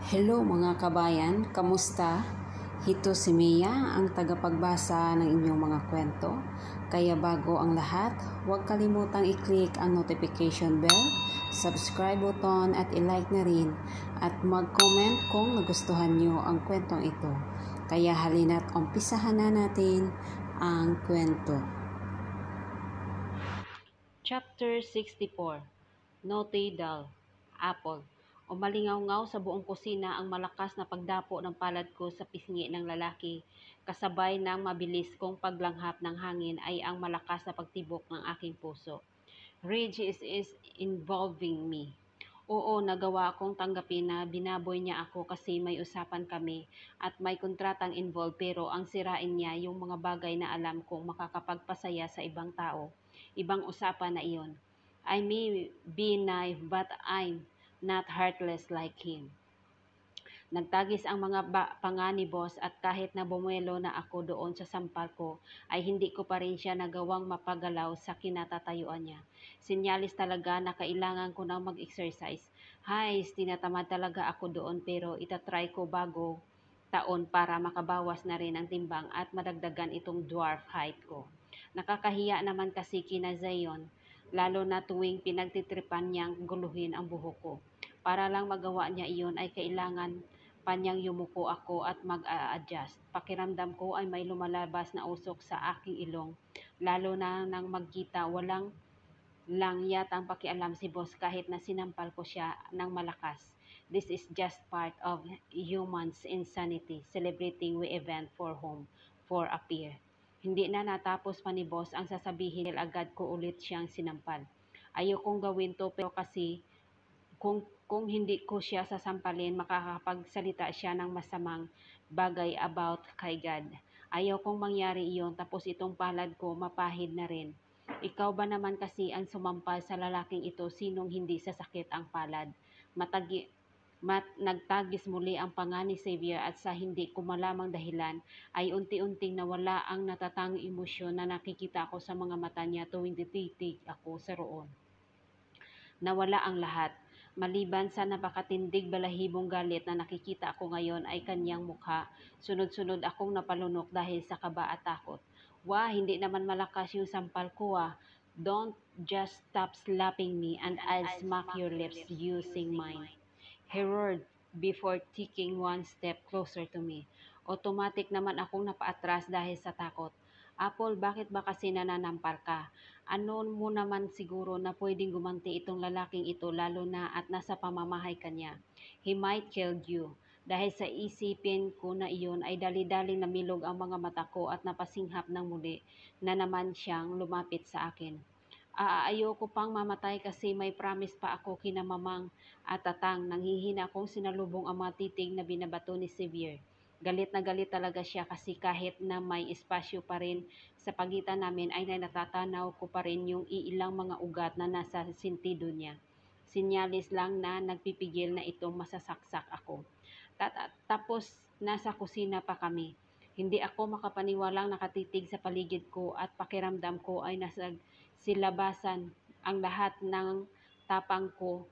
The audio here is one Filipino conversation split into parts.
Hello mga kabayan, kamusta? Ito si Mia, ang tagapagbasa ng inyong mga kwento. Kaya bago ang lahat, huwag kalimutang i-click ang notification bell, subscribe button at i-like na rin at mag-comment kung nagustuhan nyo ang kwentong ito. Kaya halina't umpisahan na natin ang kwento. Chapter 64 Naughty Doll Apple. Umalingaw-ngaw sa buong kusina ang malakas na pagdapo ng palad ko sa pisngi ng lalaki. Kasabay ng mabilis kong paglanghap ng hangin ay ang malakas na pagtibok ng aking puso. Rage is involving me. Oo, nagawa akong tanggapin na binaboy niya ako kasi may usapan kami at may kontratang involved, pero ang sirain niya yung mga bagay na alam kong makakapagpasaya sa ibang tao. Ibang usapan na iyon. I may be naive but I'm not heartless like him. Nagtagis ang mga panga ni boss at kahit na bumuelo na ako doon sa sampal ko, ay hindi ko pa rin siya nagawang mapagalaw sa kinatatayuan niya. Sinyalis talaga na kailangan ko nang mag-exercise. Tinatamad talaga ako doon, pero itatry ko bago taon para makabawas na rin ang timbang at madagdagan itong dwarf height ko. Nakakahiya naman kasi kina Zion, lalo na tuwing pinagtitripan niyang guluhin ang buhok ko. Para lang magawa niya iyon ay kailangan pa niyang yumuko ako at mag-a-adjust. Pakiramdam ko ay may lumalabas na usok sa aking ilong, lalo na nang magkita walang lang yatang pakialam si boss kahit na sinampal ko siya ng malakas. This is just part of human's insanity, celebrating we event for home, for appear. Hindi na natapos pa ni boss ang sasabihin dahil agad ko ulit siyang sinampal. Ayokong gawin to, pero kasi kung hindi ko siya sasampalin, makakapagsalita siya ng masamang bagay about kay God. Ayaw kong mangyari iyon, tapos itong palad ko mapahid na rin. Ikaw ba naman kasi ang sumampal sa lalaking ito? Sinong hindi sasakit ang palad? Nagtagis muli ang panga ni Xavier at sa hindi ko malamang dahilan ay unti-unting nawala ang natatanging emosyon na nakikita ko sa mga mata niya tuwing tititig ako sa roon. Nawala ang lahat. Maliban sa napakatindig balahibong galit na nakikita ako ngayon ay kanyang mukha. Sunod-sunod akong napalunok dahil sa kaba at takot. Hindi naman malakas yung sampal ko ah. Don't just stop slapping me and I'll smack your lips using mine. He roared before taking one step closer to me. Automatic naman akong napaatras dahil sa takot. Apple, bakit ba kasi nananampal ka? Ano mo naman siguro na pwedeng gumanti itong lalaking ito, lalo na at nasa pamamahay kanya. He might kill you. Dahil sa isipin ko na iyon ay dali-daling namilog ang mga mata ko at napasinghap ng muli na naman siyang lumapit sa akin. Ayoko pang mamatay kasi may promise pa ako kina mamang at tatang. Nanghihina akong sinalubong ang mga titig na binabato ni Xavier. Galit na galit talaga siya kasi kahit na may espasyo pa rin sa pagitan namin ay natatanaw ko pa rin yung iilang mga ugat na nasa sentido niya. Sinyalis lang na nagpipigil na itong masasaksak ako. Tapos nasa kusina pa kami. Hindi ako makapaniwalang nakatitig sa paligid ko at pakiramdam ko ay nasa silabasan ang lahat ng tapang ko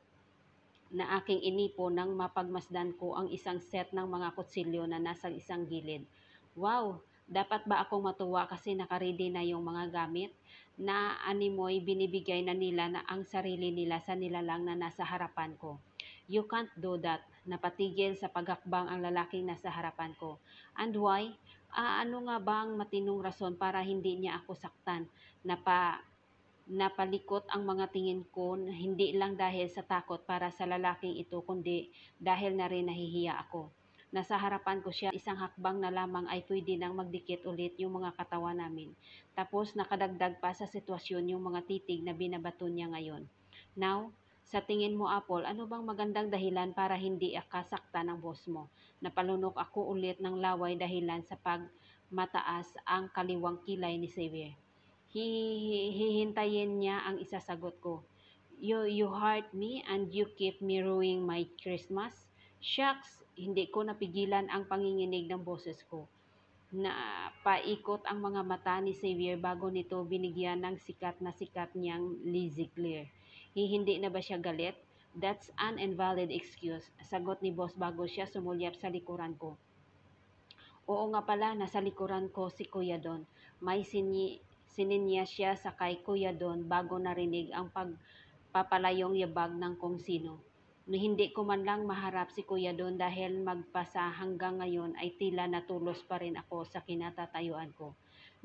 na aking inipo nang mapagmasdan ko ang isang set ng mga kutsilyo na nasa isang gilid. Wow! Dapat ba akong matuwa kasi nakaredy na yung mga gamit? Na animoy binibigay na nila na ang sarili nila sa nilalang na nasa harapan ko. You can't do that. Napatigil sa paghakbang ang lalaking nasa harapan ko. And why? Ano nga ba ang matinong rason para hindi niya ako saktan? Napalikot ang mga tingin ko, hindi lang dahil sa takot para sa lalaking ito, kundi dahil na rin nahihiya ako. Nasa harapan ko siya, isang hakbang na lamang ay pwede nang magdikit ulit yung mga katawan namin. Tapos nakadagdag pa sa sitwasyon yung mga titig na binabato niya ngayon. Now, sa tingin mo Apple, ano bang magandang dahilan para hindi akasakta ng boss mo? Napalunok ako ulit ng laway dahilan sa pagmataas ang kaliwang kilay ni Xavier. Hihintayin niya ang isasagot ko. You hurt me and you keep me ruining my Christmas? Shucks, hindi ko napigilan ang panginginig ng boses ko. Napaikot ang mga mata ni Xavier bago nito binigyan ng sikat niyang Lizzie Clear. Hindi na ba siya galit? That's an invalid excuse, sagot ni boss bago siya sumulyap sa likuran ko. Oo nga pala, nasa likuran ko si Kuya Don. May sininya siya sa kay Kuya Don bago narinig ang pagpapalayong yabag ng kung sino. No, hindi ko man lang maharap si Kuya Don dahil magpasa hanggang ngayon ay tila natulos pa rin ako sa kinatatayuan ko.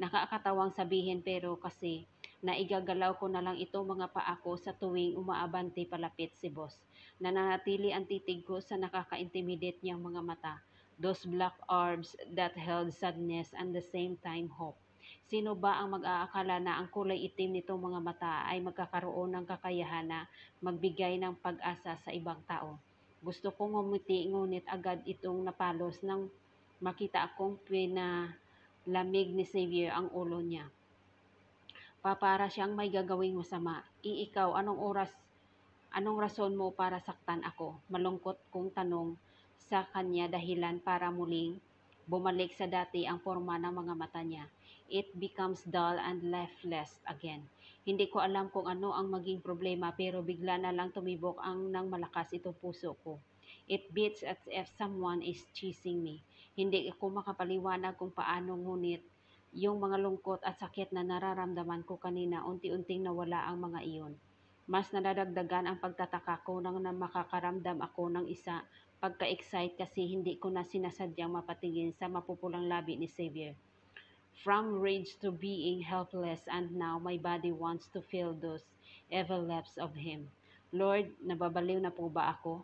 Nakakatawang sabihin pero kasi naigagalaw ko na lang itong mga paa ko sa tuwing umaabante palapit si boss. Nananatili ang titig ko sa nakaka-intimidate niyang mga mata. Those black orbs that held sadness and the same time hope. Sino ba ang mag-aakala na ang kulay itim nitong mga mata ay magkakaroon ng kakayahan na magbigay ng pag-asa sa ibang tao? Gusto kong ngumiti ngunit agad itong napalos nang makita akong pinalamig ni Xavier ang ulo niya. Para siyang may gagawing masama. Ikaw, anong rason mo para saktan ako? Malungkot kong tanong sa kanya dahilan para muling bumalik sa dati ang forma ng mga mata niya. It becomes dull and lifeless again. Hindi ko alam kung ano ang maging problema pero bigla na lang tumibok ang ng malakas itong puso ko. It beats as if someone is chasing me. Hindi ako makapaliwanag kung paano ngunit yung mga lungkot at sakit na nararamdaman ko kanina unti-unting nawala ang mga iyon. Mas nadadagdagan ang pagtataka ko nang na makakaramdam ako ng isa pagka-excite kasi hindi ko na sinasadyang mapatingin sa mapupulang labi ni Xavier. From rage to being helpless and now my body wants to feel those evil lips of him. Lord, nababaliw na po ba ako?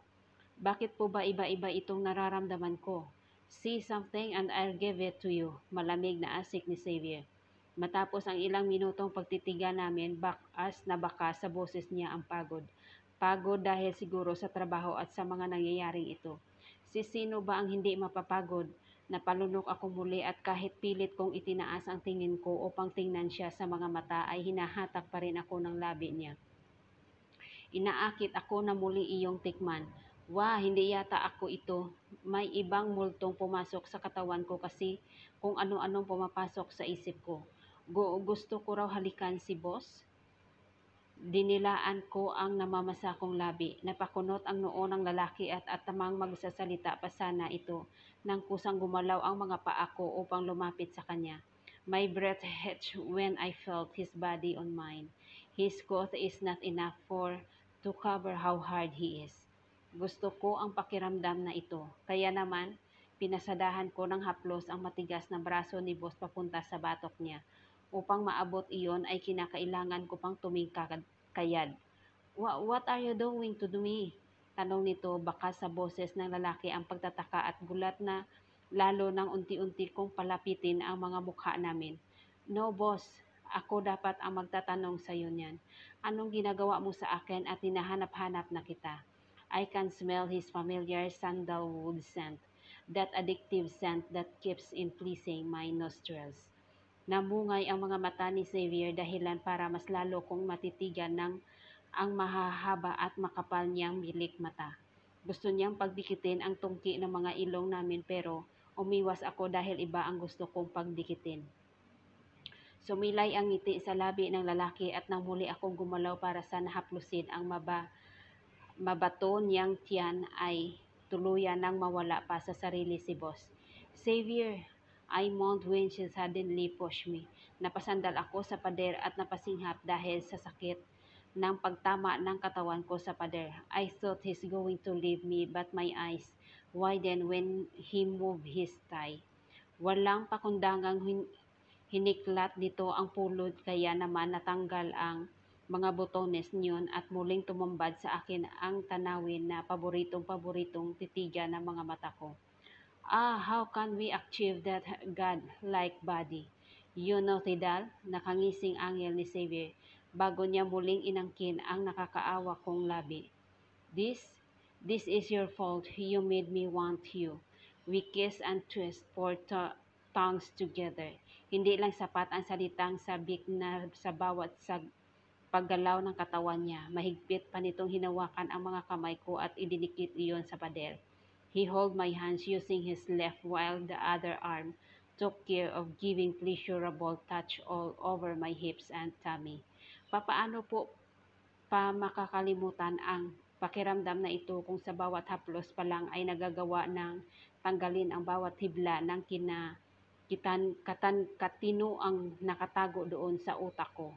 Bakit po ba iba-iba itong nararamdaman ko? See something and I'll give it to you. Malamig na asik ni Xavier. Matapos ang ilang minutong pagtitiga namin, bakas na bakas sa boses niya ang pagod. Pagod dahil siguro sa trabaho at sa mga nangyayaring ito. Si sino ba ang hindi mapapagod? Napalunok ako muli at kahit pilit kong itinaas ang tingin ko upang tingnan siya sa mga mata ay hinahatak pa rin ako ng labi niya. Inaakit ako na muli iyong tikman. Hindi yata ako ito. May ibang multong pumasok sa katawan ko kasi kung ano-anong pumapasok sa isip ko. Gusto ko raw halikan si boss. Dinilaan ko ang namamasakong labi. Napakunot ang noo ng lalaki at atamang magsasalita pa sana ito nang kusang gumalaw ang mga paa ko upang lumapit sa kanya. My breath hitched when I felt his body on mine. His coat is not enough to cover how hard he is. Gusto ko ang pakiramdam na ito. Kaya naman, pinasadahan ko ng haplos ang matigas na braso ni boss papunta sa batok niya. Upang maabot iyon ay kinakailangan ko pang tumingkayad. What are you doing to me? Tanong nito baka sa boses ng lalaki ang pagtataka at gulat na lalo nang unti-unti kong palapitin ang mga mukha namin. No boss, ako dapat ang magtatanong sa iyo niyan. Anong ginagawa mo sa akin at hinahanap-hanap na kita? I can smell his familiar sandalwood scent, that addictive scent that keeps in pleasing my nostrils. Namungay ang mga mata ni Xavier dahilan para mas lalo kong matitigan ng ang mahahaba at makapal niyang bilik mata. Gusto niyang pagdikitin ang tungki ng mga ilong namin pero umiwas ako dahil iba ang gusto kong pagdikitin. Sumilay ang ngiti sa labi ng lalaki at nang muli akong gumalaw para sa nahaplusin ang mabato niyang tiyan ay tuluyan nang mawala pa sa sarili si boss. Xavier, I moaned when she suddenly pushed me. Napasandal ako sa pader at napasinghap dahil sa sakit ng pagtama ng katawan ko sa pader. I thought he's going to leave me but my eyes widened when he moved his thigh. Walang pakundangang hiniklat nito ang pulot kaya naman natanggal ang mga botones niyon at muling tumambad sa akin ang tanawin na paboritong titiga ng mga mata ko. How can we achieve that God-like body? You know, Tidal, nakangising angel ni Xavier bago niya muling inangkin ang nakakaawa kong labi. This is your fault. You made me want you. We kiss and twist for tongues together. Hindi lang sapat ang salitang sabik na sa bawat paggalaw ng katawan niya. Mahigpit pa nitong hinawakan ang mga kamay ko at idinikit iyon sa pader. He held my hands using his left while the other arm took care of giving pleasurable touch all over my hips and tummy. Papaano po pa makakalimutan ang Pakiramdam na ito kung sa bawat haplos pa lang ay nagagawa ng tanggalin ang bawat hibla ng katino ang nakatago doon sa utak ko.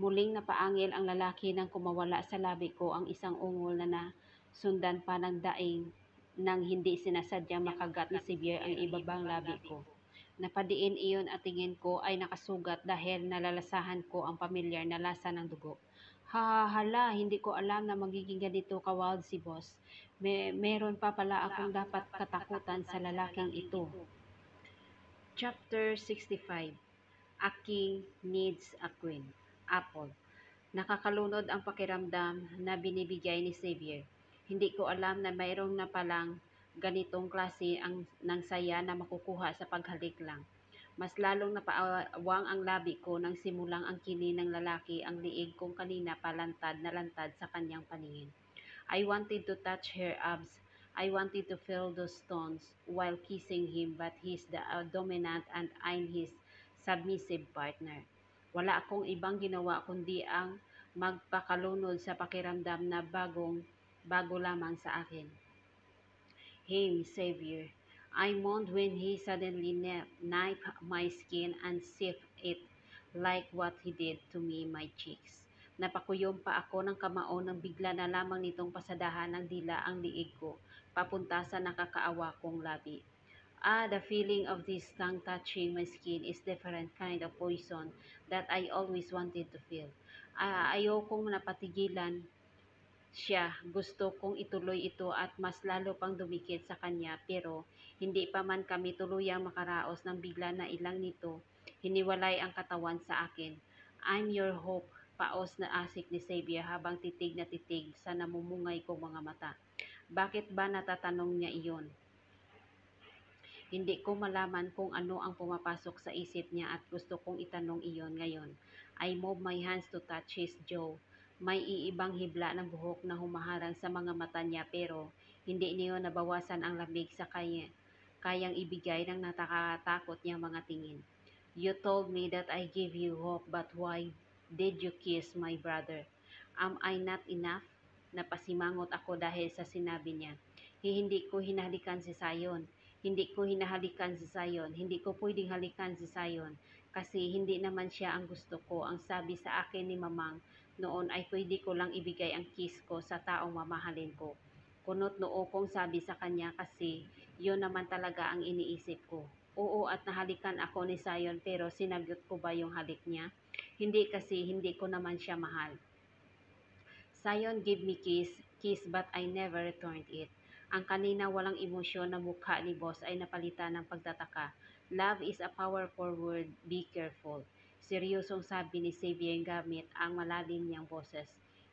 Muling napaangil ang lalaki nang kumawala sa labi ko ang isang ungol na nasundan pa ng daing nang hindi sinasadyang makagat ni Xavier ang ibabang labi ko. Napadiin iyon at tingin ko ay nakasugat dahil nalalasahan ko ang pamilyar na lasa ng dugo. Hala, hindi ko alam na magiging ganito ka-wild si boss. Meron pa pala akong dapat katakutan sa lalaking ito. Chapter 65. A King Needs a Queen. Apple. Nakakalunod ang pakiramdam na binibigay ni Xavier. Hindi ko alam na mayroong na palang ganitong klase ng saya na makukuha sa paghalik lang. Mas lalong napaawang ang labi ko nang simulang ang kini ng lalaki ang liig kong kanina palantad na lantad sa kanyang paningin. I wanted to touch her abs. I wanted to feel those stones while kissing him, but he's the dominant and I'm his submissive partner. Wala akong ibang ginawa kundi ang magpakalunod sa pakiramdam na bago lamang sa akin. Him, Savior. I moaned when he suddenly knifed my skin and sipped it like what he did to me my cheeks. Napakuyom pa ako ng kamao nang bigla na lamang nitong pasadahan ng dila ang liig ko, papunta sa nakakaawa kong labi. The feeling of this tongue touching my skin is different kind of poison that I always wanted to feel. Ayokong napatigilan siya. Gusto kong ituloy ito at mas lalo pang dumikit sa kanya pero hindi pa man kami tuluyang makaraos nang bigla na ilang nito. Hiniwalay ang katawan sa akin. I'm your hope, paos na asik ni Xavier habang titig na titig sa namumungay kong mga mata. Bakit ba natatanong niya iyon? Hindi ko malaman kung ano ang pumapasok sa isip niya at gusto kong itanong iyon ngayon. I move my hands to touch his jaw. May iibang hibla ng buhok na humaharang sa mga mata niya pero hindi niyo nabawasan ang lamig sa kayang ibigay ng nakakatakot niyang mga tingin. You told me that I give you hope, but why did you kiss my brother? Am I not enough? Napasimangot ako dahil sa sinabi niya. Hindi ko hinahalikan si Sayon. Hindi ko hinahalikan si Sayon. Hindi ko pwedeng halikan si Sayon. Kasi hindi naman siya ang gusto ko. Ang sabi sa akin ni Mamang noon ay pwede ko lang ibigay ang kiss ko sa taong mamahalin ko. Kunot noo kong sabi sa kanya kasi yun naman talaga ang iniisip ko. Oo, at nahalikan ako ni Sayon pero sinagot ko ba yung halik niya? Hindi, kasi hindi ko naman siya mahal. Sayon gave me kiss but I never returned it. Ang kanina walang emosyon na mukha ni boss ay napalitan ng pagtataka. Love is a powerful word, be careful. Seryosong sabi ni Xavier gamit ang malalim niyang boses.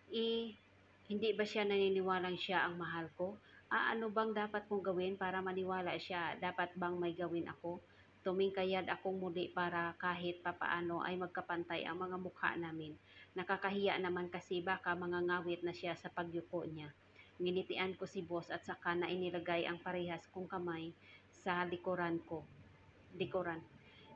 Hindi ba siya naniniwalang siya ang mahal ko? Ano bang dapat kong gawin para maniwala siya? Dapat bang may gawin ako? Tumingkayad akong muli para kahit papaano ay magkapantay ang mga mukha namin. Nakakahiya naman kasi baka mangangawit na siya sa pagyuko niya. Nginitian ko si boss at saka na inilagay ang parehas kong kamay sa likuran.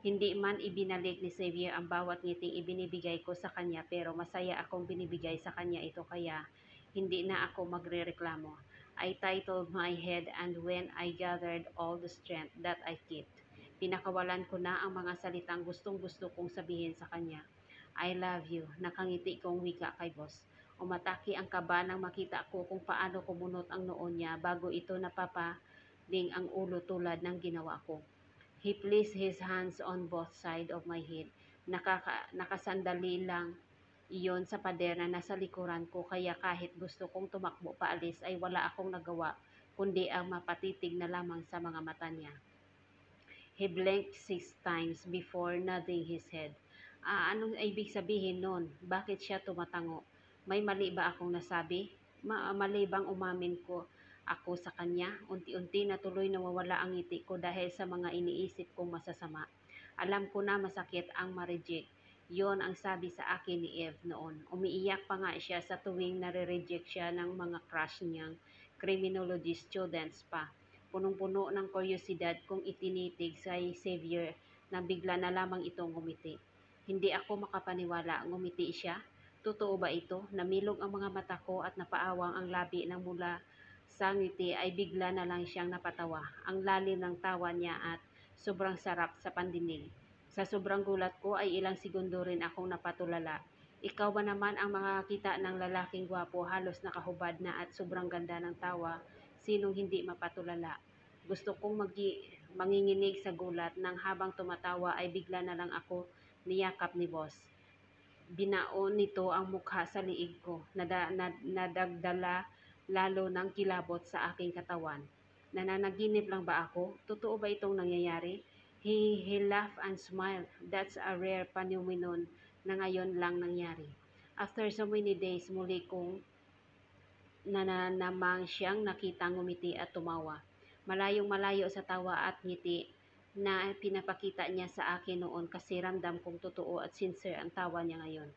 Hindi man ibinalik ni Xavier ang bawat ngiting ibinibigay ko sa kanya pero masaya akong binibigay sa kanya ito kaya hindi na ako magrereklamo. I titled my head and when I gathered all the strength that I kept, pinakawalan ko na ang mga salitang gustong-gusto kong sabihin sa kanya. I love you, nakangiti kong wika kay boss. Umatake ang kaba nang makita ko kung paano kumunot ang noon niya bago ito napapading ang ulo tulad ng ginawa ko. He placed his hands on both sides of my head. Nakasandali lang iyon sa pader na nasa likuran ko kaya kahit gusto kong tumakbo paalis ay wala akong nagawa kundi ang mapatitig na lamang sa mga mata niya. He blinked 6 times before nodding his head. Anong ibig sabihin nun? Bakit siya tumatango? May mali ba akong nasabi? Mali bang umamin ko ako sa kanya? Unti-unti na tuloy nawawala ang ngiti ko dahil sa mga iniisip kong masasama. Alam ko na masakit ang ma-reject. Yon ang sabi sa akin ni Eve noon. Umiiyak pa nga siya sa tuwing nare-reject siya ng mga crush niyang criminology students pa. Punong-puno ng kuryosidad kung itinitig sa Xavier na bigla na lamang itong ngumiti. Hindi ako makapaniwala, ngumiti siya. Totoo ba ito? Namilog ang mga mata ko at napaawang ang labi ng mula sa ngiti ay bigla na lang siyang napatawa. Ang lalim ng tawa niya at sobrang sarap sa pandinig. Sa sobrang gulat ko ay ilang segundo rin akong napatulala. Ikaw ba naman ang makakita ng lalaking gwapo, halos nakahubad na at sobrang ganda ng tawa? Sinong hindi mapatulala? Gusto kong manginginig sa gulat nang habang tumatawa ay bigla na lang ako niyakap ni boss. Binaon nito ang mukha sa liig ko, nadagdala lalo ng kilabot sa aking katawan. Nananaginip lang ba ako? Totoo ba itong nangyayari? He laughed and smiled. That's a rare phenomenon na ngayon lang nangyari. After so many days, muli kong namang siyang nakitang ngumiti at tumawa. Malayong malayo sa tawa at ngiti na pinapakita niya sa akin noon, kasi ramdam kong totoo at sincere ang tawa niya ngayon.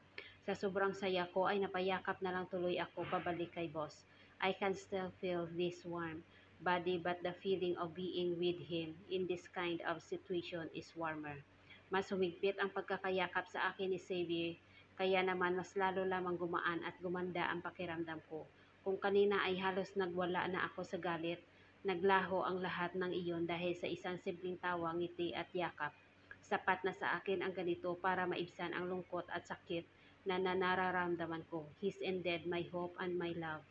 Sa sobrang saya ko ay napayakap na lang tuloy ako pabalik kay boss. I can still feel this warm body, but the feeling of being with him in this kind of situation is warmer. Mas humigpit ang pagkakayakap sa akin ni Xavier, kaya naman mas lalo lamang gumaan at gumanda ang pakiramdam ko. Kung kanina ay halos nagwala na ako sa galit, naglaho ang lahat ng iyon dahil sa isang simpleng tawa, ngiti at yakap. Sapat na sa akin ang ganito para maibsan ang lungkot at sakit na nararamdaman ko. He's ended my hope and my love.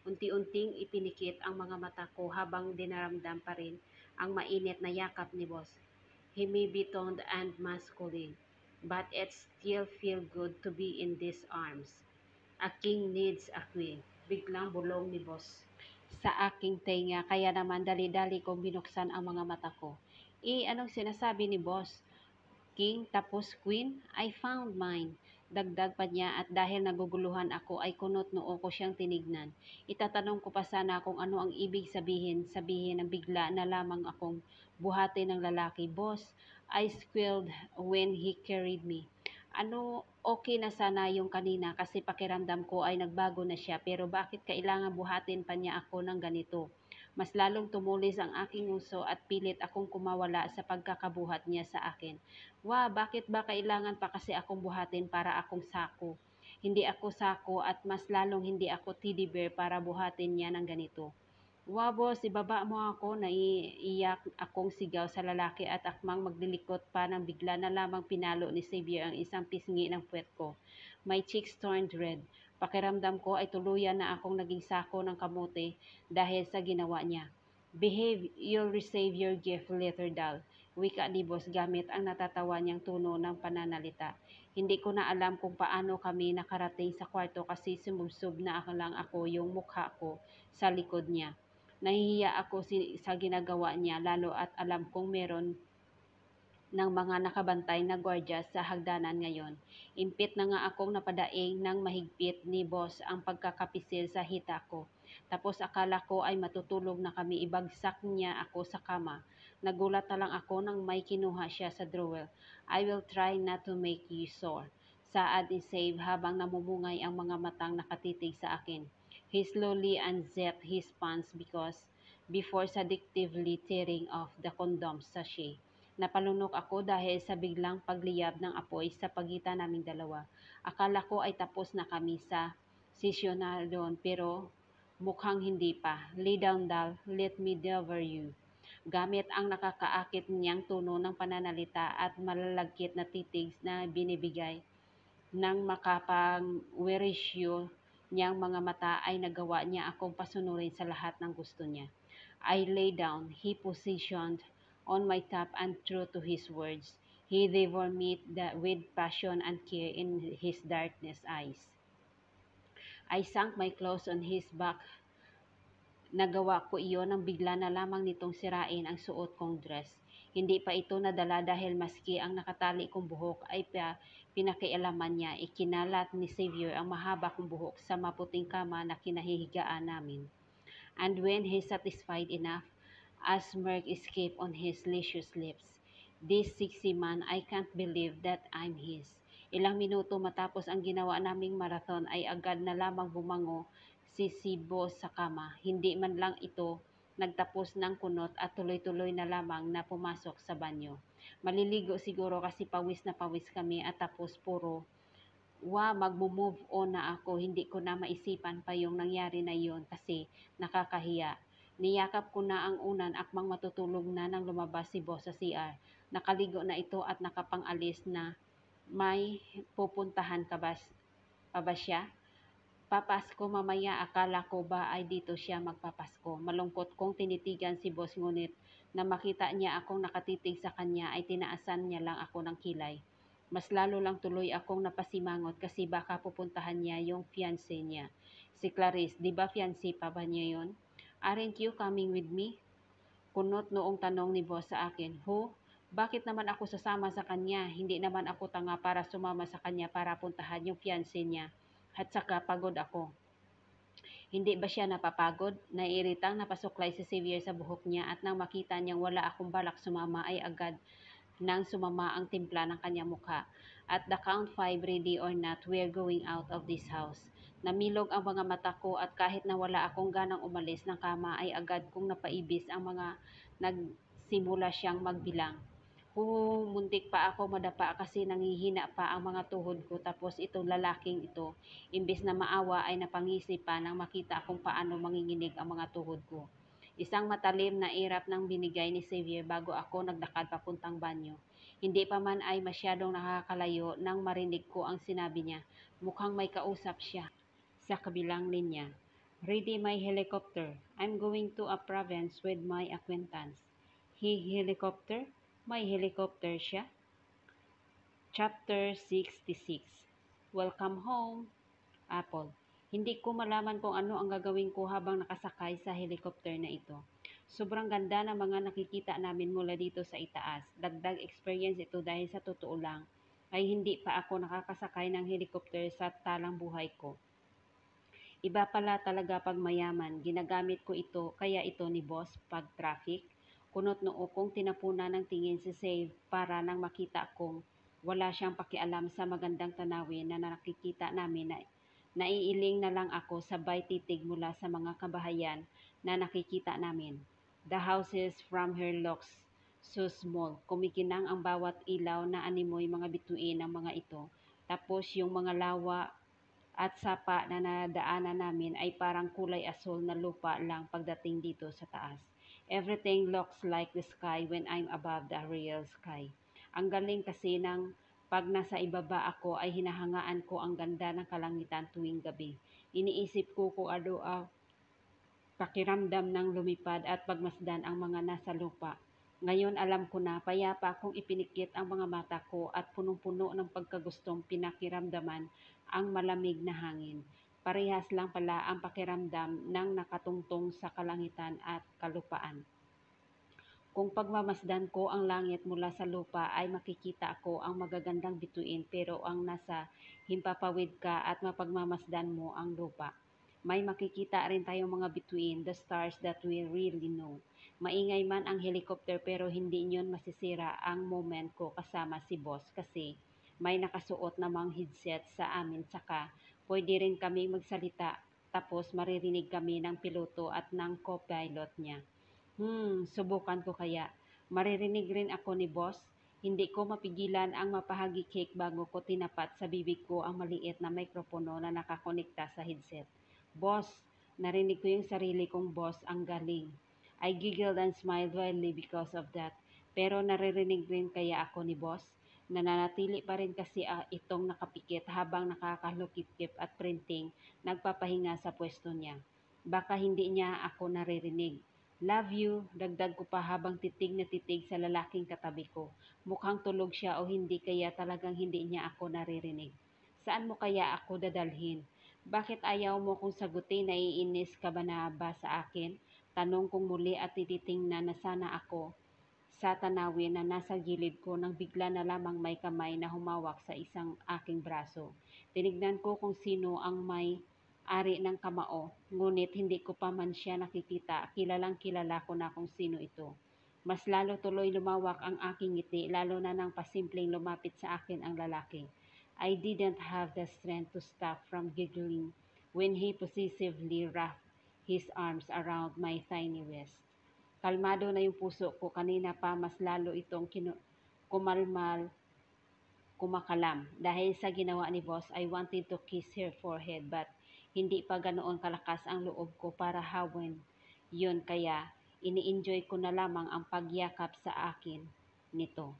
Unti-unting ipinikit ang mga mata ko habang dinaramdam pa rin ang mainit na yakap ni boss. He may be toned and masculine, but it still feel good to be in these arms. A king needs a queen. Biglang bulong ni boss sa aking tenga, kaya naman dali-dali kong binuksan ang mga mata ko. Anong sinasabi ni boss? King tapos queen? I found mine. Dagdag pa niya, at dahil naguguluhan ako ay kunot noo ko siyang tinignan. Itatanong ko pa sana kung ano ang ibig sabihin ng bigla na lamang akong buhati ng lalaki. Boss, I squealed when he carried me. Okay na sana yung kanina kasi pakiramdam ko ay nagbago na siya, pero bakit kailangan buhatin pa niya ako ng ganito? Mas lalong tumulis ang aking nguso at pilit akong kumawala sa pagkakabuhat niya sa akin. Bakit ba kailangan pa kasi akong buhatin para akong sako? Hindi ako sako at mas lalong hindi ako teddy bear para buhatin niya ng ganito. Boss, ibaba mo ako, naiiyak akong sigaw sa lalaki at akmang maglilikot pa nang bigla na lamang pinalo ni Xavier ang isang pisngi ng puwet ko. My cheeks turned red. Pakiramdam ko ay tuluyan na akong naging sako ng kamote dahil sa ginawa niya. Behave, you'll receive your gift later, doll. Wika ni boss gamit ang natatawa niyang tono ng pananalita. Hindi ko na alam kung paano kami nakarating sa kwarto kasi sumubsob na lang ako yung mukha ko sa likod niya. Nahihiya ako sa ginagawa niya, lalo at alam kong meron ng mga nakabantay na gwardiya sa hagdanan ngayon. Impit na nga akong napadaing ng mahigpit ni boss ang pagkakapisil sa hita ko. Tapos akala ko ay matutulog na kami, ibagsak niya ako sa kama. Nagulat na lang ako nang may kinuha siya sa drawer. I will try not to make you sore. Saad ni Save habang namumungay ang mga matang nakatitig sa akin. He slowly unzipped his pants before seductively tearing off the condom sachet. Napalunok ako dahil sa biglang pagliyab ng apoy sa pagitan naming dalawa. Akala ko ay tapos na kami sa sesyon na doon, pero mukhang hindi pa. Lay down, doll. Let me devour you. Gamit ang nakakaakit niyang tono ng pananalita at malalagkit na titig na binibigay ng makapang-wirisyo niyang mga mata, ay nagawa niya akong pasunurin sa lahat ng gusto niya. I lay down. He positioned on my top, and true to his words, he devoured me with passion and care in his darkness eyes. I sank my clothes on his back. Nagawa ko iyon nang bigla na lamang nitong sirain ang suot kong dress. Hindi pa ito nadala dahil maski ang nakatali kong buhok ay pinakialaman niya. Ikinalat ni Xavier ang mahaba kong buhok sa maputing kama na kinahihigaan namin. And when he satisfied enough, a smirk escaped on his luscious lips. This sexy man, I can't believe that I'm his. Ilang minuto matapos ang ginawa naming marathon ay agad na lamang bumango si Sibo sa kama. Hindi man lang ito nagtapos ng kunot at tuloy-tuloy na lamang na pumasok sa banyo. Maliligo siguro kasi pawis na pawis kami at tapos puro magmo-move on na ako. Hindi ko na maisipan pa yung nangyari na yon kasi nakakahiya. Niyakap ko na ang unan akmang matutulog na nang lumabas si boss sa CR. Nakaligo na ito at nakapangalis na. May pupuntahan ka ba, pa ba siya? Papasko mamaya, akala ko ba ay dito siya magpapasko. Malungkot kong tinitigan si boss, ngunit na makita niya akong nakatitig sa kanya ay tinaasan niya lang ako ng kilay. Mas lalo lang tuloy akong napasimangot kasi baka pupuntahan niya yung fiancé niya. Si Clarice, di ba fiancé pa ba niya yon? Aren't you coming with me? Kunot noong tanong ni boss sa akin. Bakit naman ako sasama sa kanya? Hindi naman ako tanga para sumama sa kanya para puntahan yung fiancé niya. At saka pagod ako. Hindi ba siya napapagod? Naiiritang napasuklay si Xavier sa buhok niya at nang makita niyang wala akong balak sumama ay agad nang sumama ang timpla ng kanyang mukha. At the count 5, ready or not, we're going out of this house. Namilog ang mga mata ko at kahit na wala akong ganang umalis ng kama ay agad kong napaibis ang mga nagsimula siyang magbilang. Muntik pa ako madapa kasi nangihina pa ang mga tuhod ko, tapos itong lalaking ito, imbes na maawa ay napangisip pa nang makita kung paano manginginig ang mga tuhod ko. Isang matalim na irap ng binigay ni Xavier bago ako naglakad papuntang banyo. Hindi pa man ay masyadong nakakalayo nang marinig ko ang sinabi niya. Mukhang may kausap siya sa kabilang linya. Ready my helicopter. I'm going to a province with my acquaintance. Helicopter? May helicopter siya? Chapter 66. Welcome home, Apple. Hindi ko malaman kung ano ang gagawin ko habang nakasakay sa helicopter na ito. Sobrang ganda ng mga nakikita namin mula dito sa itaas. Dagdag experience ito dahil sa totoo lang ay hindi pa ako nakakasakay ng helicopter sa talang buhay ko. Iba pala talaga pag mayaman. Ginagamit ko ito, kaya ito ni boss pag traffic. Kunot noo kong tinapunan ng tingin si Save para nang makita kong wala siyang pakialam sa magandang tanawin na nakikita namin na naiiling na lang ako sabay titig mula sa mga kabahayan na nakikita namin. The houses from here looks so small. Kumikinang ang bawat ilaw na animoy mga bituin ng mga ito. Tapos yung mga lawa at sapa na nadaanan namin ay parang kulay asul na lupa lang pagdating dito sa taas. Everything looks like the sky when I'm above the real sky. Ang galing kasi ng pag nasa ibaba ako ay hinahangaan ko ang ganda ng kalangitan tuwing gabi. Iniisip ko kung ano ang pakiramdam ng lumipad at pagmasdan ang mga nasa lupa. Ngayon alam ko na payapa akong ipinikit ang mga mata ko at punong-puno ng pagkagustong pinakiramdaman ang malamig na hangin. Parehas lang pala ang pakiramdam ng nakatungtong sa kalangitan at kalupaan. Kung pagmamasdan ko ang langit mula sa lupa ay makikita ako ang magagandang bituin, pero ang nasa himpapawid ka at mapagmamasdan mo ang lupa. May makikita rin tayong mga bituin, the stars that we really know. Maingay man ang helicopter pero hindi nyon masisira ang moment ko kasama si boss kasi may nakasuot namang headset sa amin, saka pwede rin kami magsalita tapos maririnig kami ng piloto at ng co-pilot niya. Subukan ko kaya. Maririnig rin ako ni boss. Hindi ko mapigilan ang mapahagikik bago ko tinapat sa bibig ko ang maliit na mikropono na nakakonekta sa headset. Boss, narinig ko yung sarili kong boss, ang galing. I giggled and smiled wildly because of that. Pero naririnig rin kaya ako ni boss? Nananatili pa rin kasi itong nakapikit habang nakakalukip-kip at printing, nagpapahinga sa pwesto niya. Baka hindi niya ako naririnig. Love you, dagdag ko pa habang titig na titig sa lalaking katabi ko. Mukhang tulog siya o hindi kaya talagang hindi niya ako naririnig. Saan mo kaya ako dadalhin? Bakit ayaw mo kong sagutin? Naiinis ka ba na ba sa akin? Tanong kong muli at tititingnan na sana ako sa tanawin na nasa gilid ko nang bigla na lamang may kamay na humawak sa isang aking braso. Tinignan ko kung sino ang may ari ng kamao, ngunit hindi ko pa man siya nakikita. Kilalang kilala ko na kung sino ito. Mas lalo tuloy lumawak ang aking ngiti, lalo na nang pasimpleng lumapit sa akin ang lalaki. I didn't have the strength to stop from giggling when he possessively wrapped his arms around my tiny waist. Kalmado na yung puso ko, kanina pa mas lalo itong kumalmal kumakalam. Dahil sa ginawa ni boss, I wanted to kiss her forehead but hindi pa ganoon kalakas ang loob ko para hawin yun kaya ini-enjoy ko na lamang ang pagyakap sa akin nito.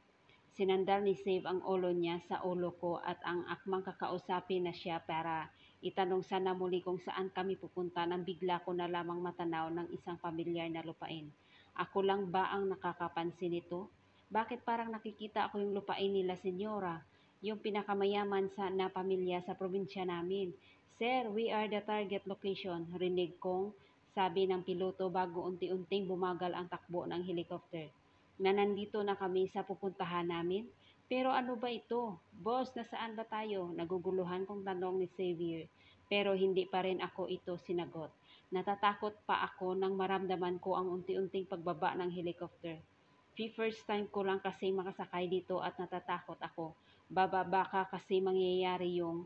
Sinandal ni Save ang ulo niya sa ulo ko at ang akmang kakausapin na siya para itanong sana muli kung saan kami pupunta nang bigla ko na lamang matanaw ng isang pamilyar na lupain. Ako lang ba ang nakakapansin nito? Bakit parang nakikita ako yung lupain nila, senyora? Yung pinakamayaman na pamilya sa probinsya namin. Sir, we are the target location. Rinig kong sabi ng piloto bago unti-unting bumagal ang takbo ng helicopter na nandito na kami sa pupuntahan namin. Pero ano ba ito? Boss, nasaan ba tayo? Naguguluhan kong tanong ni Xavier. Pero hindi pa rin ako ito sinagot. Natatakot pa ako nang maramdaman ko ang unti-unting pagbaba ng helicopter. First time ko lang kasi makasakay dito at natatakot ako. Baka kasi mangyayari yung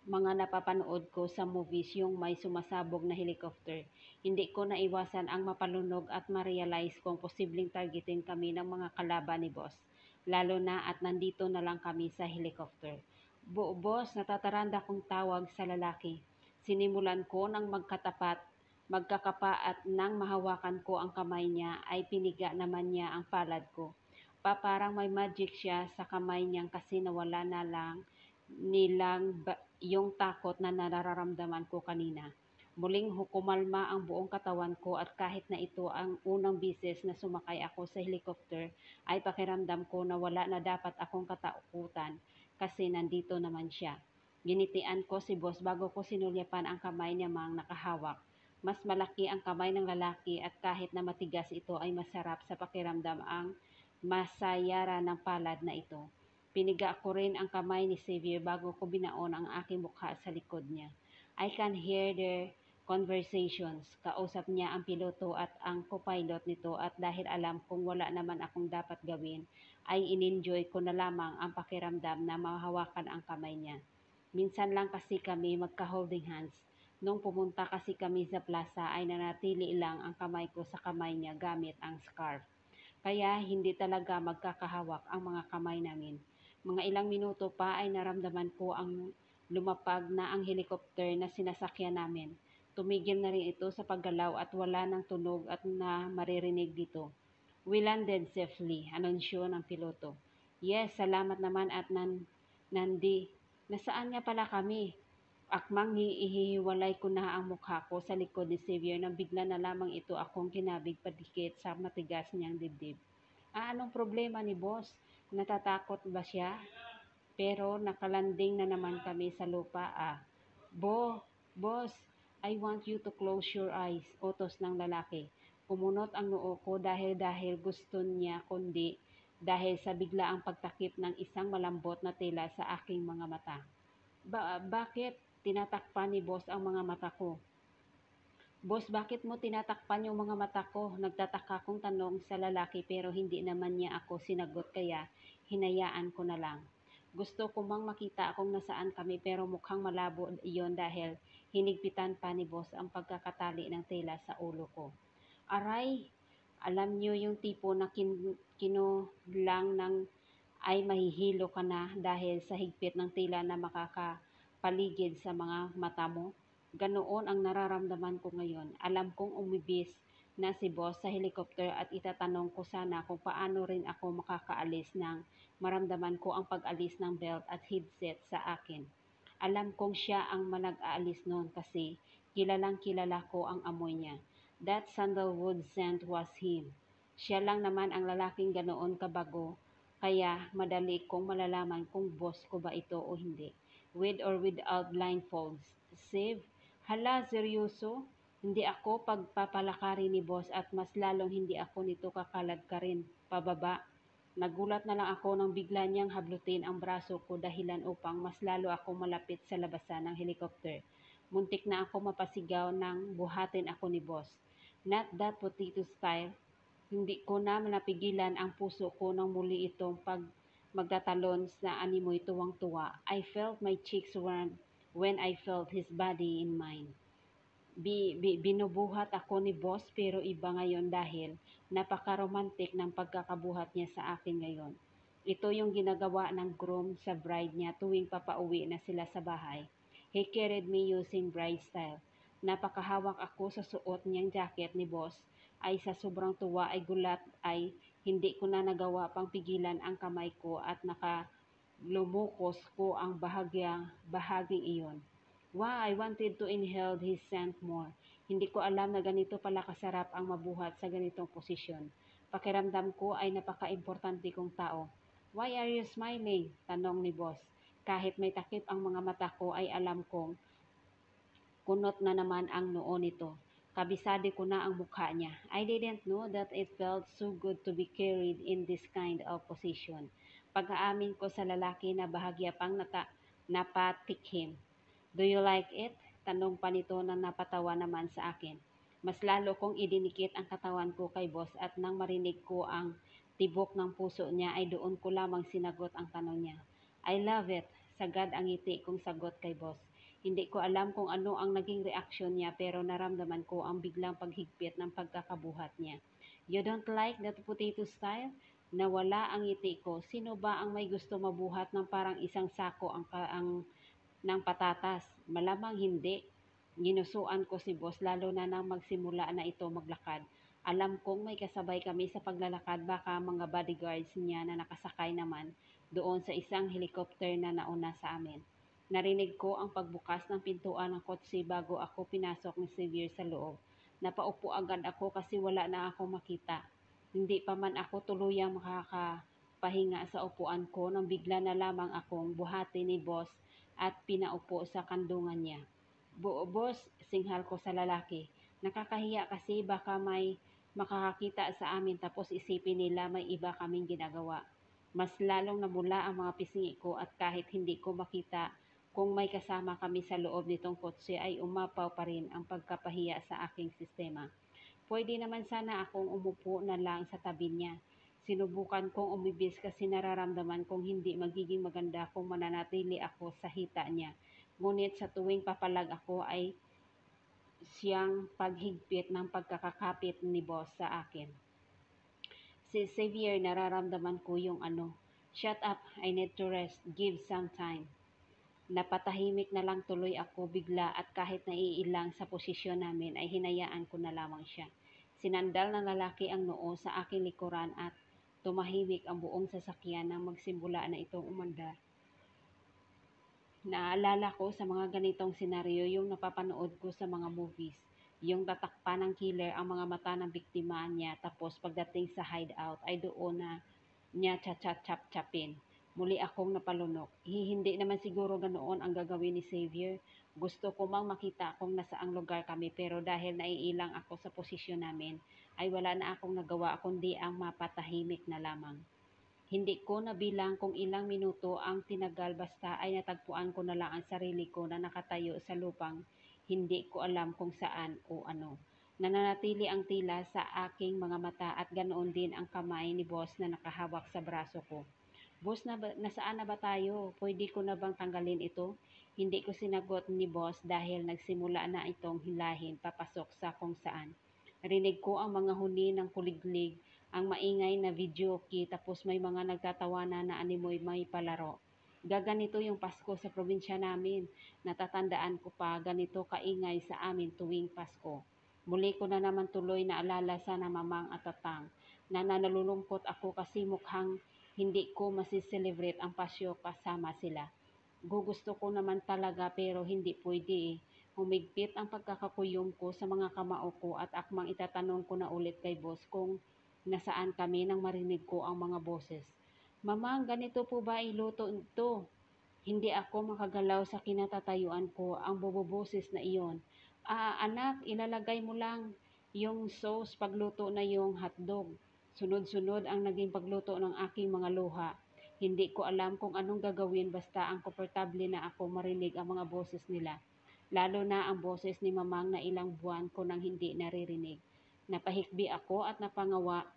mga napapanood ko sa movies yung may sumasabog na helicopter. Hindi ko naiwasan ang mapalunog at ma-realize kung posibleng targetin kami ng mga kalaban ni boss. Lalo na at nandito na lang kami sa helicopter. Boss, natataranda kong tawag sa lalaki. Sinimulan ko ng magkakapa at nang mahawakan ko ang kamay niya ay piniga naman niya ang palad ko. Parang may magic siya sa kamay niyang kasi nawala na lang yung takot na nararamdaman ko kanina. Muling hukumalma ang buong katawan ko at kahit na ito ang unang bisis na sumakay ako sa helicopter, ay pakiramdam ko na wala na dapat akong katakutan kasi nandito naman siya. Ginitian ko si boss bago ko sinulyapan ang kamay niya mang nakahawak. Mas malaki ang kamay ng lalaki at kahit na matigas ito ay masarap sa pakiramdam ang masayara ng palad na ito. Piniga ko rin ang kamay ni Xavier bago ko binaon ang aking mukha sa likod niya. I can hear their conversations. Kausap niya ang piloto at ang co-pilot nito at dahil alam kong wala naman akong dapat gawin, ay in-enjoy ko na lamang ang pakiramdam na mahawakan ang kamay niya. Minsan lang kasi kami magka-holding hands. Nung pumunta kasi kami sa plaza ay nanatili lang ang kamay ko sa kamay niya gamit ang scarf. Kaya hindi talaga magkakahawak ang mga kamay namin. Mga ilang minuto pa ay naramdaman ko ang lumapag na ang helicopter na sinasakyan namin. Tumigil na rin ito sa paggalaw at wala ng tunog at na maririnig dito. We landed safely, anunsyo ng piloto. Yes, salamat naman at nandi. Nasaan nga pala kami? Akmang ihihiwalay ko na ang mukha ko sa likod ni Xavier nang bigla na lamang ito akong kinabig padikit sa matigas niyang dibdib. Anong problema ni boss? Natatakot ba siya? Pero nakalanding na naman kami sa lupa Boss, I want you to close your eyes, utos ng lalaki. Pumunot ang noo ko dahil gusto niya kundi dahil sa biglaang pagtakip ng isang malambot na tela sa aking mga mata. Bakit tinatakpan ni boss ang mga mata ko? Boss, bakit mo tinatakpan yung mga mata ko? Nagtataka kong tanong sa lalaki pero hindi naman niya ako sinagot kaya hinayaan ko na lang. Gusto ko mang makita kung nasaan kami pero mukhang malabo iyon dahil hinigpitan pa ni boss ang pagkakatali ng tela sa ulo ko. Aray, alam niyo yung tipo na kinulang ng ay mahihilo ka na dahil sa higpit ng tela na makakapaligid sa mga mata mo. Ganoon ang nararamdaman ko ngayon. Alam kong umibis na si boss sa helicopter at itatanong ko sana kung paano rin ako makakaalis nang maramdaman ko ang pag-alis ng belt at headset sa akin. Alam kong siya ang manag-aalis noon kasi kilalang kilala ko ang amoy niya. That sandalwood scent was him. Siya lang naman ang lalaking ganoon kabago kaya madali kong malalaman kung boss ko ba ito o hindi. With or without blindfolds. Save? Hala, seryoso? Hindi ako pagpapalakari ni boss at mas lalong hindi ako nito kakalagkarin pababa. Nagulat na lang ako nang bigla niyang hablutin ang braso ko dahilan upang mas lalo akong malapit sa labasan ng helicopter. Muntik na ako mapasigaw nang buhatin ako ni boss. Not that potato style. Hindi ko na napigilan ang puso ko nang muli itong magtatalons na animoy tuwang-tuwa. I felt my cheeks warm when I felt his body in mine. Binubuhat ako ni boss pero iba ngayon dahil napaka-romantic ng pagkakabuhat niya sa akin ngayon. Ito yung ginagawa ng groom sa bride niya tuwing papauwi na sila sa bahay. He carried me using bride style. Napakahawak ako sa suot niyang jacket ni boss ay sa sobrang tuwa ay gulat ay hindi ko na nagawa pang pigilan ang kamay ko at nakalumukos ko ang bahaging iyon. Wow, I wanted to inhale his scent more. Hindi ko alam na ganito pala kasarap ang mabuhat sa ganitong posisyon. Pakiramdam ko ay napaka-importante kong tao. Why are you smiling? Tanong ni boss. Kahit may takip ang mga mata ko ay alam kong kunot na naman ang noo nito. Kabisado ko na ang mukha niya. I didn't know that it felt so good to be carried in this kind of position. Pag-aamin ko sa lalaki na bahagya pang napatikhim. Do you like it? Tanong pa nito na napatawa naman sa akin. Mas lalo kong idinikit ang katawan ko kay boss at nang marinig ko ang tibok ng puso niya ay doon ko lamang sinagot ang tanong niya. I love it. Sagad ang ngiti kong sagot kay boss. Hindi ko alam kung ano ang naging reaksyon niya pero naramdaman ko ang biglang paghigpit ng pagkakabuhat niya. You don't like that potato style? Nawala ang ngiti ko. Sino ba ang may gusto mabuhat ng parang isang sako ng patatas? Malamang hindi. Ginusuan ko si boss lalo na nang magsimula na ito maglakad. Alam kong may kasabay kami sa paglalakad baka mga bodyguards niya na nakasakay naman doon sa isang helicopter na nauna sa amin. Narinig ko ang pagbukas ng pintuan ng kotse bago ako pinasok ni Xavier sa loob. Napaupo agad ako kasi wala na akong makita. Hindi pa man ako tuluyang makakapahinga sa upuan ko nang bigla na lamang akong buhati ni boss at pinaupo sa kandungan niya. Boss, singhal ko sa lalaki. Nakakahiya kasi baka may makakakita sa amin tapos isipin nila may iba kaming ginagawa. Mas lalong nabula ang mga pisngi ko at kahit hindi ko makita kung may kasama kami sa loob nitong kotse ay umapaw pa rin ang pagkapahiya sa aking sistema. Pwede naman sana akong umupo na lang sa tabi niya. Sinubukan kong umibis kasi nararamdaman kong hindi magiging maganda kung mananatili ako sa hita niya. Ngunit sa tuwing papalag ako ay siyang paghigpit ng pagkakakapit ni boss sa akin. Si Xavier, nararamdaman ko yung ano. Shut up, I need to rest, give some time. Napatahimik na lang tuloy ako bigla at kahit naiilang sa posisyon namin ay hinayaan ko na lamang siya. Sinandal ng lalaki ang noo sa aking likuran at tumahimik ang buong sasakyan nang magsimula na itong umandar. Naalala ko sa mga ganitong senaryo yung napapanood ko sa mga movies. Yung tatakpan ng killer ang mga mata ng biktima niya tapos pagdating sa hideout ay doon na niya chap-chapin. Muli akong napalunok. Hindi naman siguro ganoon ang gagawin ni Xavier. Gusto ko mang makita kung nasaang lugar kami pero dahil naiilang ako sa posisyon namin ay wala na akong nagawa kundi ang mapatahimik na lamang. Hindi ko nabilang kung ilang minuto ang tinagal basta ay natagpuan ko na lang ang sarili ko na nakatayo sa lupang hindi ko alam kung saan o ano. Nananatili ang tila sa aking mga mata at ganoon din ang kamay ni boss na nakahawak sa braso ko. Boss, nasaan na ba tayo? Pwede ko na bang tanggalin ito? Hindi ko sinagot ni boss dahil nagsimula na itong hilahin papasok sa kung saan. Rinig ko ang mga huni ng kuliglig, ang maingay na videoke tapos may mga nagtatawanan na animoy may palaro. Gaganito yung Pasko sa probinsya namin. Natatandaan ko pa ganito kaingay sa amin tuwing Pasko. Muli ko na naman tuloy na alala sa namamang at tatang na nalulungkot ako kasi mukhang hindi ko masiselebrate ang Pasyo kasama sila. Gugusto ko naman talaga pero hindi pwede eh. Humigpit ang pagkakakuyom ko sa mga kamao ko at akmang itatanong ko na ulit kay boss kung nasaan kami nang marinig ko ang mga boses. Mamang, ganito po ba iluto ito? Hindi ako makagalaw sa kinatatayuan ko ang boboboses na iyon. Anak, ilalagay mo lang yung sauce pagluto na yung hotdog. Sunod-sunod ang naging pagluto ng aking mga luha. Hindi ko alam kung anong gagawin basta ang komportable na ako marinig ang mga boses nila. Lalo na ang boses ni Mamang na ilang buwan ko nang hindi naririnig. Napahikbi ako at napangawa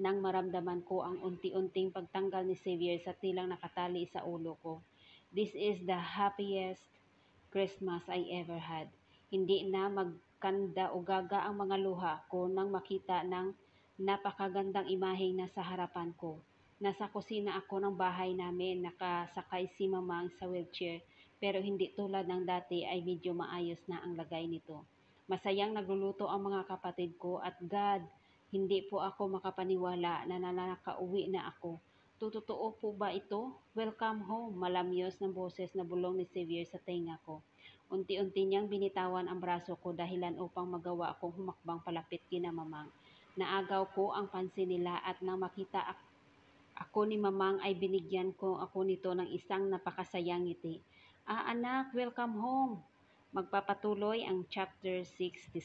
nang maramdaman ko ang unti-unting pagtanggal ni Xavier sa tilang nakatali sa ulo ko. This is the happiest Christmas I ever had. Hindi na magkanda o gaga ang mga luha ko nang makita ng napakagandang imaheng nasa harapan ko. Nasa kusina ako ng bahay namin, nakasakay si Mamang sa wheelchair, pero hindi tulad ng dati ay medyo maayos na ang lagay nito. Masayang nagluluto ang mga kapatid ko at God, hindi po ako makapaniwala na nakauwi na ako. Totoo po ba ito? Welcome home, malamyos ng boses na bulong ni Xavier sa tenga ko. Unti-unti niyang binitawan ang braso ko dahilan upang magawa akong humakbang palapit kina Mamang. Naagaw ko ang pansin nila at nang makita ako ni Mamang ay binigyan ko ako nito ng isang napakasayang ngiti. Ah anak, welcome home! Magpapatuloy ang chapter 67.